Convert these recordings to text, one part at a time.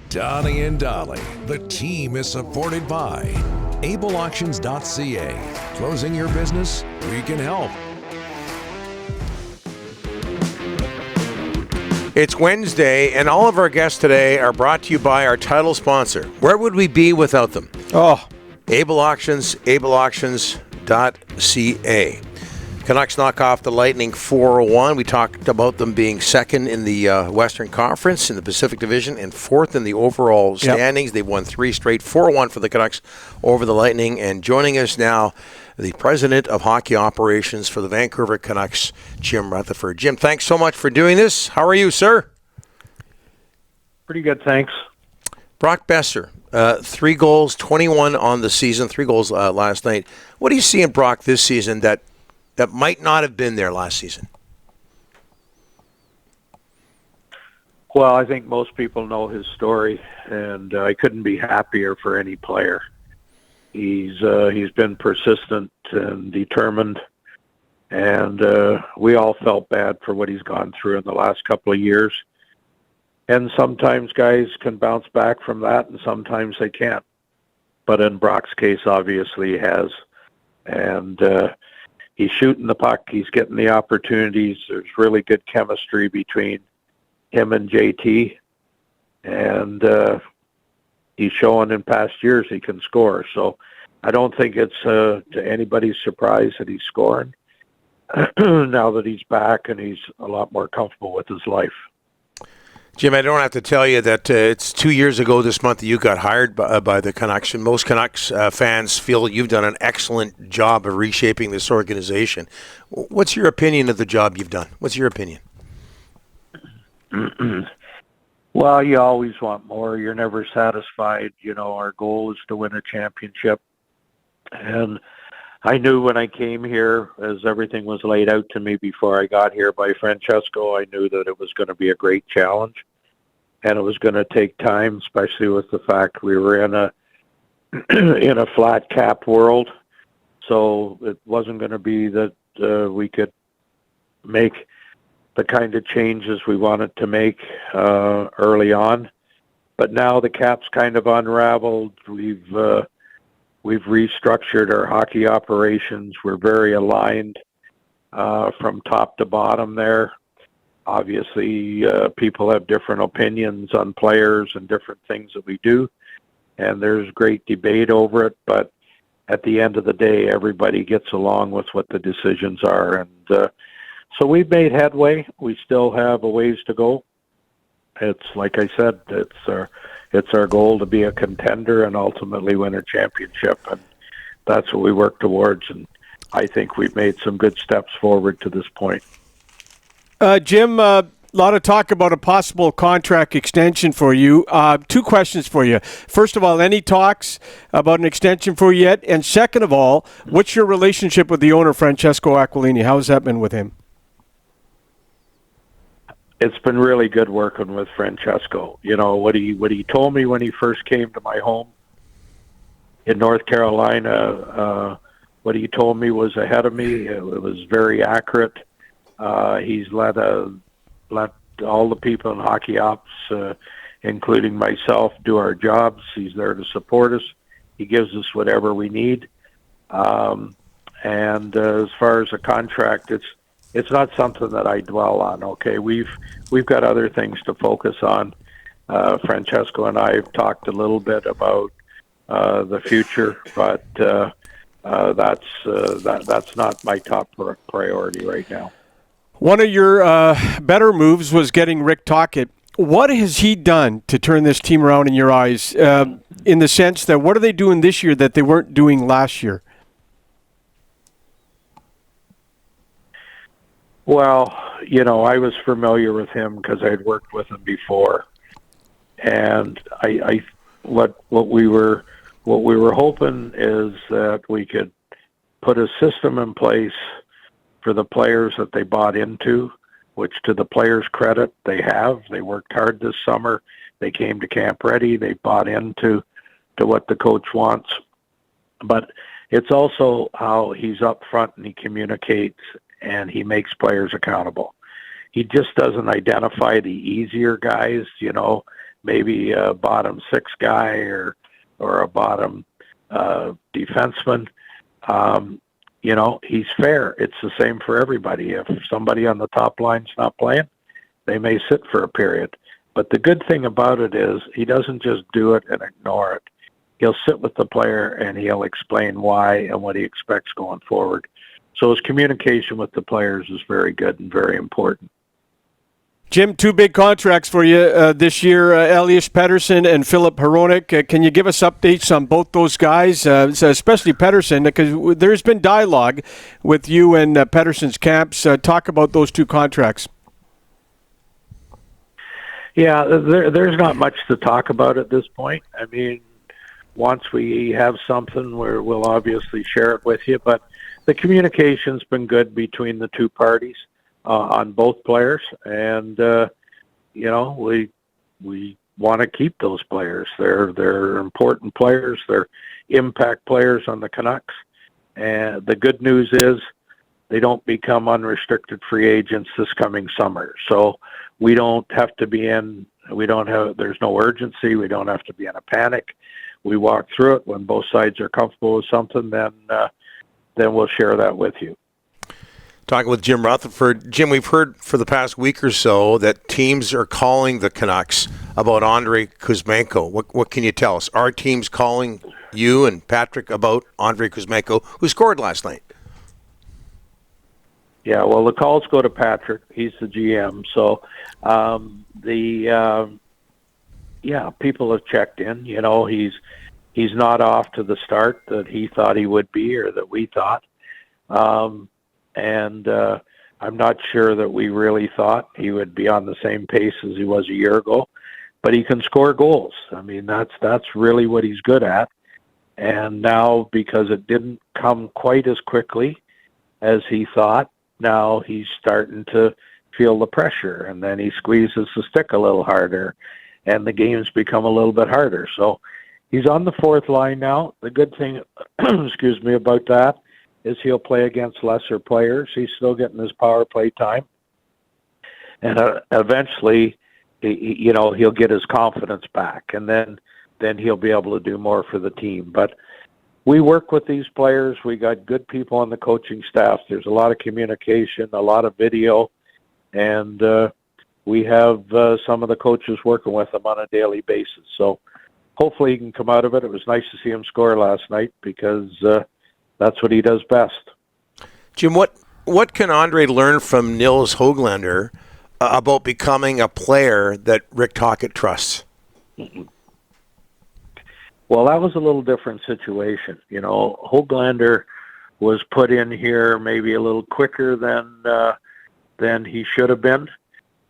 Donnie and Dolly. The team is supported by ableauctions.ca. Closing your business? We can help. It's Wednesday, and all of our guests today are brought to you by our title sponsor. Where would we be without them? Able Auctions, ableauctions.ca. Canucks knock off the Lightning 4-1. We talked about them being second in the Western Conference in the Pacific Division and fourth in the overall standings. They've won 3 straight, 4-1 for the Canucks over the Lightning. And joining us now, the President of Hockey Operations for the Vancouver Canucks, Jim Rutherford. Jim, thanks so much for doing this. How are you, sir? Pretty good, thanks. Brock Boeser, 3 goals, 21 on the season, 3 goals last night. What do you see in Brock this season that might not have been there last season? Well, I think most people know his story, and I couldn't be happier for any player. He's been persistent and determined, and we all felt bad for what he's gone through in the last couple of years. And sometimes guys can bounce back from that, and sometimes they can't. But in Brock's case, obviously he has. And he's shooting the puck. He's getting the opportunities. There's really good chemistry between him and JT. And he's shown in past years he can score. So I don't think it's to anybody's surprise that he's scoring now that he's back and he's a lot more comfortable with his life. Jim, I don't have to tell you that it's 2 years ago this month that you got hired by the Canucks, and most Canucks fans feel you've done an excellent job of reshaping this organization. What's your opinion of the job you've done? What's your opinion? Well, you always want more. You're never satisfied. You know, our goal is to win a championship. And I knew when I came here, as everything was laid out to me before I got here by Francesco, I knew that it was going to be a great challenge. And it was going to take time, especially with the fact we were in a in a flat cap world. So it wasn't going to be that we could make the kind of changes we wanted to make early on. But now the cap's kind of unraveled. We've restructured our hockey operations. We're very aligned from top to bottom there. Obviously, people have different opinions on players and different things that we do, and there's great debate over it. But at the end of the day, everybody gets along with what the decisions are. And so we've made headway. We still have a ways to go. It's like I said, it's our goal to be a contender and ultimately win a championship, and that's what we work towards. And I think we've made some good steps forward to this point. Jim, a lot of talk about a possible contract extension for you. 2 questions for you. First of all, any talks about an extension for you yet? And second of all, what's your relationship with the owner, Francesco Aquilini? How has that been with him? It's been really good working with Francesco. You know, what he told me when he first came to my home in North Carolina, what he told me was ahead of me. It was very accurate. He's let all the people in hockey ops, including myself, do our jobs. He's there to support us. He gives us whatever we need. And as far as a contract, it's not something that I dwell on. Okay, we've got other things to focus on. Francesco and I have talked a little bit about the future, but that's not my top priority right now. One of your better moves was getting Rick Tocchet. What has he done to turn this team around in your eyes? In the sense that what are they doing this year that they weren't doing last year? Well, you know, I was familiar with him because I'd worked with him before, and what we were hoping is that we could put a system in place for the players that they bought into, which to the players' credit, they have. They worked hard this summer. They came to camp ready. They bought into what the coach wants. But it's also how he's up front and he communicates and he makes players accountable. He just doesn't identify the easier guys, you know, maybe a bottom six guy or a bottom defenseman. He's fair. It's the same for everybody. If somebody on the top line's not playing, they may sit for a period. But the good thing about it is he doesn't just do it and ignore it. He'll sit with the player and he'll explain why and what he expects going forward. So his communication with the players is very good and very important. Jim, two big contracts for you this year, Elias Pettersson and Filip Hronek. Can you give us updates on both those guys, especially Pettersson, because there's been dialogue with you and Pettersson's camps. Talk about those two contracts. Yeah, there's not much to talk about at this point. I mean, once we have something, we'll obviously share it with you, but the communication's been good between the two parties. On both players, and we want to keep those players. They're important players. They're impact players on the Canucks. And the good news is they don't become unrestricted free agents this coming summer. So we don't have to be there's no urgency. We don't have to be in a panic. We walk through it. When both sides are comfortable with something, then we'll share that with you. Talking with Jim Rutherford. Jim, we've heard for the past week or so that teams are calling the Canucks about Andrei Kuzmenko. What can you tell us? Are teams calling you and Patrick about Andrei Kuzmenko, who scored last night? Yeah, well, the calls go to Patrick. He's the GM. So, people have checked in. He's not off to the start that he thought he would be or that we thought. And I'm not sure that we really thought he would be on the same pace as he was a year ago, but he can score goals. I mean, that's really what he's good at. And now, because it didn't come quite as quickly as he thought, now he's starting to feel the pressure, and then he squeezes the stick a little harder, and the games become a little bit harder. So he's on the fourth line now. The good thing, about that is he'll play against lesser players. He's still getting his power play time. And eventually, he'll get his confidence back, and then he'll be able to do more for the team. But we work with these players. We got good people on the coaching staff. There's a lot of communication, a lot of video, and we have some of the coaches working with them on a daily basis. So hopefully he can come out of it. It was nice to see him score last night because that's what he does best. Jim, what can Andre learn from Nils Hoglander about becoming a player that Rick Tocchet trusts? Well, that was a little different situation. Hoglander was put in here maybe a little quicker than he should have been.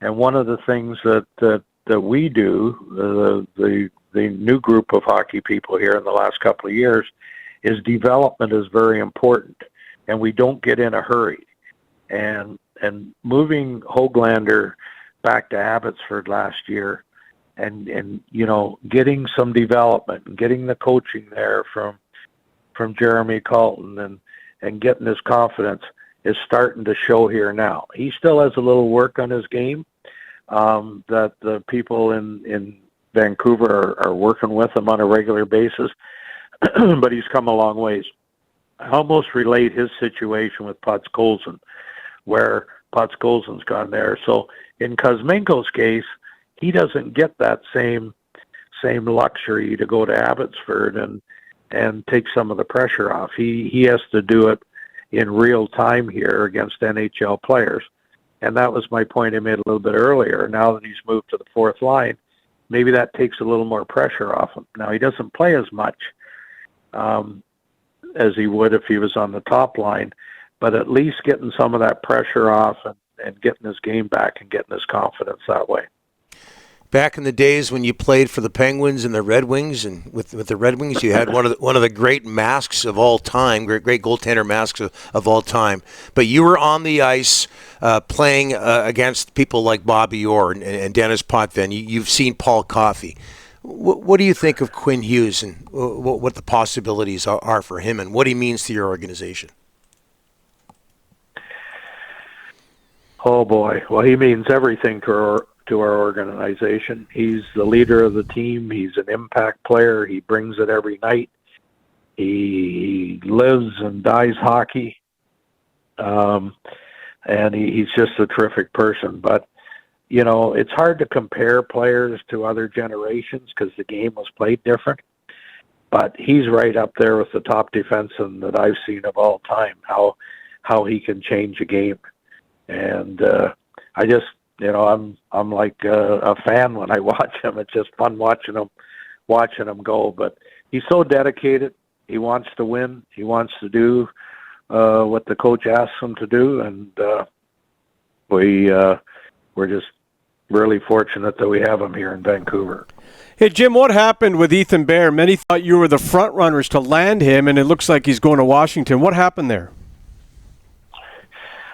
And one of the things that we do, the new group of hockey people here in the last couple of years, is development is very important, and we don't get in a hurry. And moving Hoglander back to Abbotsford last year, and getting some development and getting the coaching there from Jeremy Coulson and getting his confidence is starting to show here now. He still has a little work on his game that the people in Vancouver are working with him on a regular basis. But he's come a long ways. I almost relate his situation with Coulson, where Coulson's gone there. So in Kuzmenko's case, he doesn't get that same luxury to go to Abbotsford and take some of the pressure off. He has to do it in real time here against NHL players. And that was my point I made a little bit earlier. Now that he's moved to the fourth line, maybe that takes a little more pressure off him. Now, he doesn't play as much as he would if he was on the top line, but at least getting some of that pressure off and getting his game back and getting his confidence that way. Back in the days when you played for the Penguins and the Red Wings, and with the Red Wings, you had one of the great masks of all time, great goaltender masks of all time. But you were on the ice playing against people like Bobby Orr and Dennis Potvin. You've seen Paul Coffey. What do you think of Quinn Hughes and what the possibilities are for him and what he means to your organization? Oh, boy. Well, he means everything to to our organization. He's the leader of the team. He's an impact player. He brings it every night. He lives and dies hockey. And he's just a terrific person. But, you know, it's hard to compare players to other generations because the game was played different. But he's right up there with the top defenseman that I've seen of all time, how he can change a game. And I just, you know, I'm like a fan when I watch him. It's just fun watching him go. But he's so dedicated. He wants to win. He wants to do what the coach asks him to do, and we're just really fortunate that we have him here in Vancouver. Hey, Jim, what happened with Ethan Bear? Many thought you were the front runners to land him, and it looks like he's going to Washington. What happened there?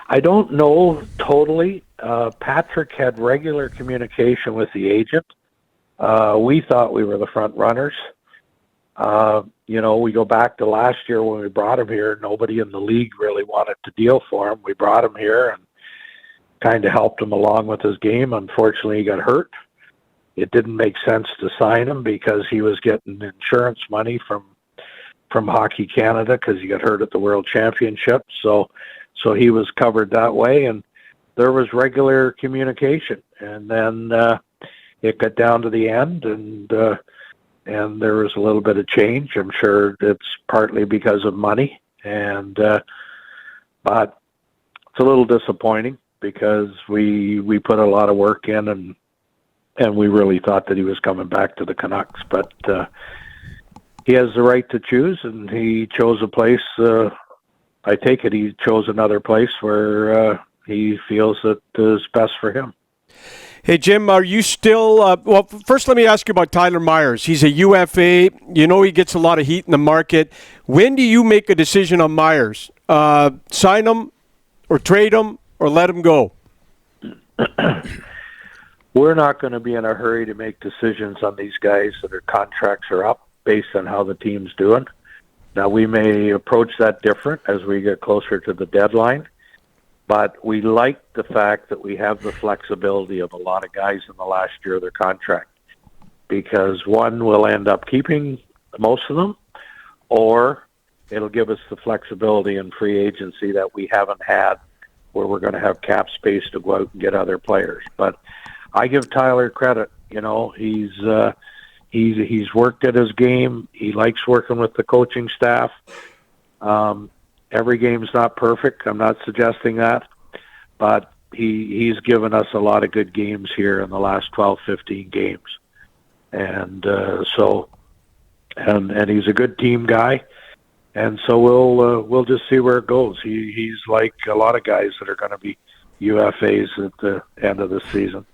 I don't know totally. Patrick had regular communication with the agent. We thought we were the front runners. You know, we go back to last year when we brought him here. Nobody in the league really wanted to deal for him. We brought him here and kind of helped him along with his game. Unfortunately, he got hurt. It didn't make sense to sign him because he was getting insurance money from Hockey Canada because he got hurt at the World Championship. So he was covered that way, and there was regular communication. And then it got down to the end, and there was a little bit of change. I'm sure it's partly because of money, and but it's a little disappointing because we put a lot of work in, and we really thought that he was coming back to the Canucks. But he has the right to choose, and he chose a place. I take it he chose another place where he feels that is best for him. Hey, Jim, are you still well, first let me ask you about Tyler Myers. He's a UFA. You know he gets a lot of heat in the market. When do you make a decision on Myers? Sign him or trade him or let him go? We're not going to be in a hurry to make decisions on these guys that their contracts are up based on how the team's doing. Now, we may approach that different as we get closer to the deadline, but we like the fact that we have the flexibility of a lot of guys in the last year of their contract, because one will end up keeping most of them, or it'll give us the flexibility in free agency that we haven't had, where we're going to have cap space to go out and get other players. But I give Tyler credit. You know, he's worked at his game. He likes working with the coaching staff. Every game's not perfect. I'm not suggesting that, but he's given us a lot of good games here in the last 12, 15 games, and and he's a good team guy, and so we'll just see where it goes. He's like a lot of guys that are going to be UFAs at the end of the season.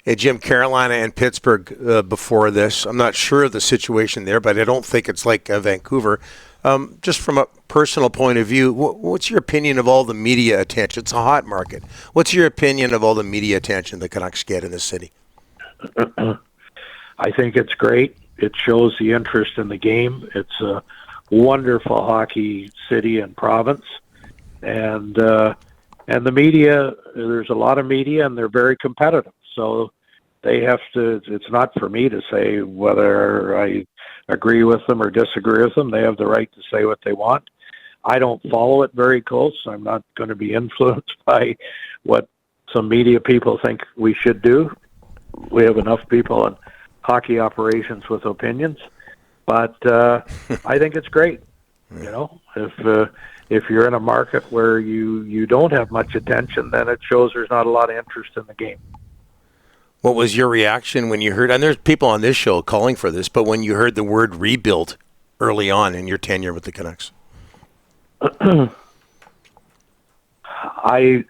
Hey, Jim, Carolina and Pittsburgh before this. I'm not sure of the situation there, but I don't think it's like Vancouver. Just from a personal point of view, what's your opinion of all the media attention? It's a hot market. What's your opinion of all the media attention the Canucks get in this city? I think it's great. It shows the interest in the game. It's a wonderful hockey city and province. And the media, there's a lot of media, and they're very competitive. So they have to, it's not for me to say whether I agree with them or disagree with them. They have the right to say what they want. I don't follow it very close. I'm not going to be influenced by what some media people think we should do. We have enough people in hockey operations with opinions. But I think it's great. You know, if you're in a market where you don't have much attention, then it shows there's not a lot of interest in the game. What was your reaction when you heard, and there's people on this show calling for this, but when you heard the word rebuild early on in your tenure with the Canucks? I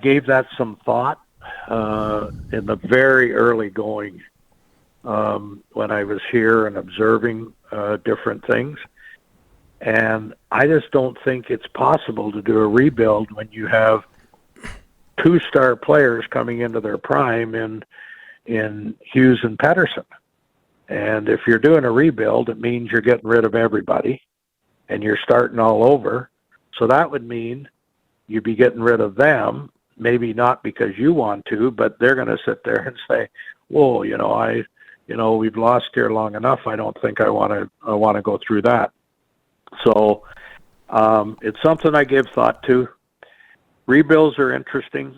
gave that some thought in the very early going when I was here and observing different things. And I just don't think it's possible to do a rebuild when you have two-star players coming into their prime in Hughes and Pettersson. And if you're doing a rebuild, it means you're getting rid of everybody and you're starting all over. So that would mean you'd be getting rid of them, maybe not because you want to, but they're going to sit there and say, "Whoa, we've lost here long enough. I don't think I want to go through that." So it's something I give thought to. Rebuilds are interesting.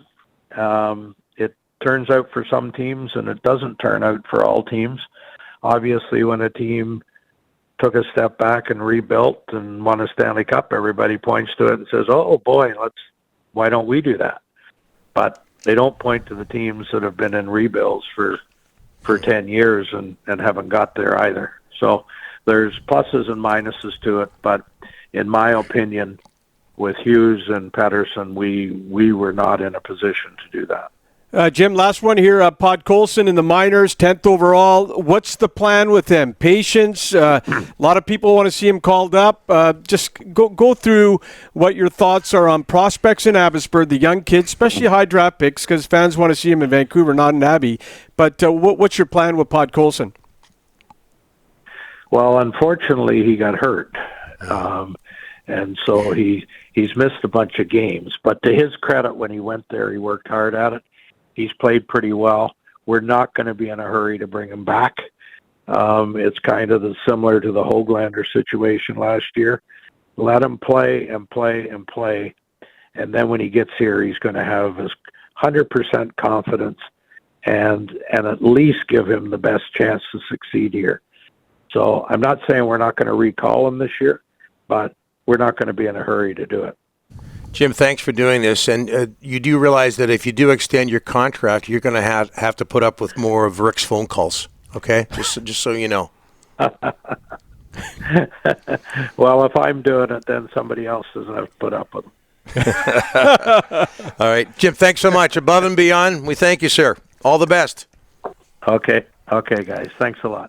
It turns out for some teams, and it doesn't turn out for all teams. Obviously, when a team took a step back and rebuilt and won a Stanley Cup, everybody points to it and says, "Oh boy, why don't we do that?" But they don't point to the teams that have been in rebuilds for 10 years and haven't got there either. So there's pluses and minuses to it, but in my opinion, with Hughes and Pettersson, we were not in a position to do that. Jim, last one here. Pod Coulson in the minors, 10th overall. What's the plan with him? Patience? A lot of people want to see him called up. Just go through what your thoughts are on prospects in Abbotsford, the young kids, especially high draft picks, because fans want to see him in Vancouver, not in Abbey. But what's your plan with Pod Coulson? Well, unfortunately, he got hurt. And so he's missed a bunch of games. But to his credit, when he went there, he worked hard at it. He's played pretty well. We're not going to be in a hurry to bring him back. It's kind of similar to the Hoglander situation last year. Let him play and play and play. And then when he gets here, he's going to have his 100% confidence and at least give him the best chance to succeed here. So I'm not saying we're not going to recall him this year, but we're not going to be in a hurry to do it. Jim, thanks for doing this. And you do realize that if you do extend your contract, you're going to have to put up with more of Rick's phone calls, okay? Just so you know. Well, if I'm doing it, then somebody else doesn't have to put up with them. All right. Jim, thanks so much. Above and beyond, we thank you, sir. All the best. Okay, guys. Thanks a lot.